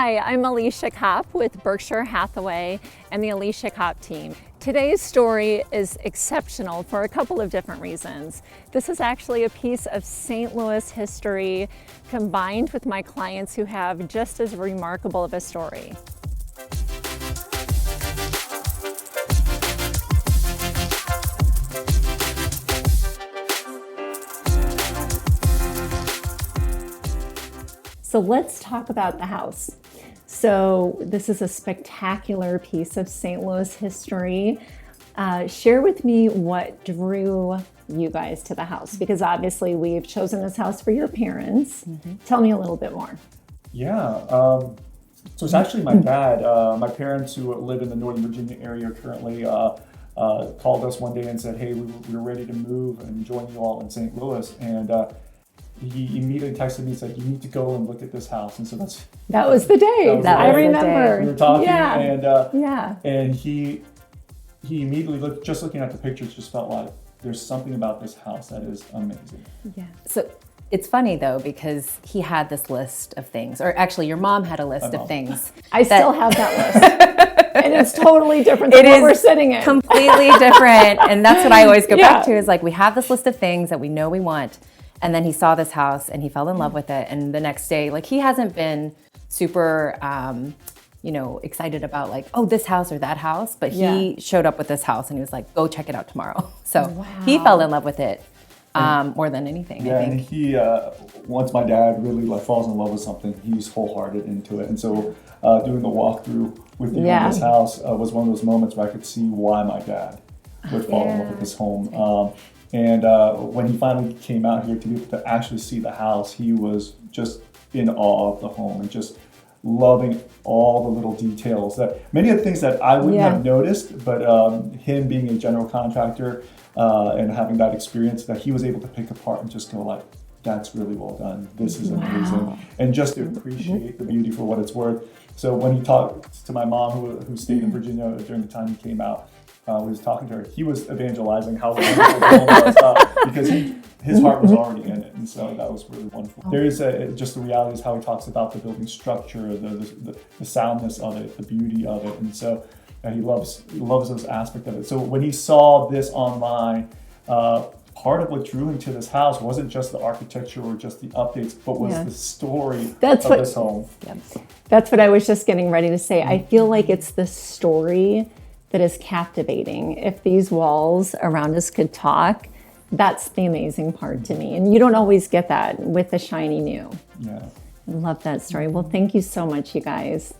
Hi, I'm Alicia Kopp with Berkshire Hathaway and the Alicia Kopp team. Today's story is exceptional for a couple of different reasons. This is actually a piece of St. Louis history combined with my clients who have just as remarkable of a story. So let's talk about the house. So this is a spectacular piece of St. Louis history. Share with me what drew you guys to the house, because obviously we've chosen this house for your parents. Tell me a little bit more. Yeah, so it's actually my dad. My parents, who live in the Northern Virginia area currently, called us one day and said, hey, we're ready to move and join you all in St. Louis. And he immediately texted me and said, you need to go and look at this house. And so that was the day. I remember. We were talking, yeah. And he immediately looking at the pictures, just felt like there's something about this house that is amazing. Yeah. So it's funny though, because he had this list of things, or actually your mom had a list of things. I still have that list. And it's totally different than what we're sitting in. Completely different. And that's what I always go back to, is like, we have this list of things that we know we want. And then he saw this house and he fell in love with it. And the next day, like, he hasn't been super, excited about like, oh, this house or that house. But he showed up with this house and he was like, go check it out tomorrow. So he fell in love with it more than anything, I think. And he, once my dad really falls in love with something, he's wholehearted into it. And so doing the walkthrough with you in this house was one of those moments where I could see why my dad would fall in love with this home. And when he finally came out here to be able to actually see the house, he was just in awe of the home and just loving all the little details, that many of the things that I wouldn't have noticed, but him being a general contractor and having that experience, that he was able to pick apart and just go like, that's really well done. This is amazing. And just to appreciate the beauty for what it's worth. So when he talked to my mom, who stayed in Virginia during the time he came out, we was talking to her, he was evangelizing how wonderful the home was, because his heart was already in it, and so that was really wonderful. There is just the reality is how he talks about the building structure, the soundness of it, the beauty of it, and so he loves those aspects of it. So when he saw this online, part of what drew him to this house wasn't just the architecture or just the updates, but was the story of this home. That's what I was just getting ready to say. I feel like it's the story that is captivating. If these walls around us could talk, that's the amazing part to me. And you don't always get that with the shiny new. Yeah. I love that story. Well, thank you so much, you guys.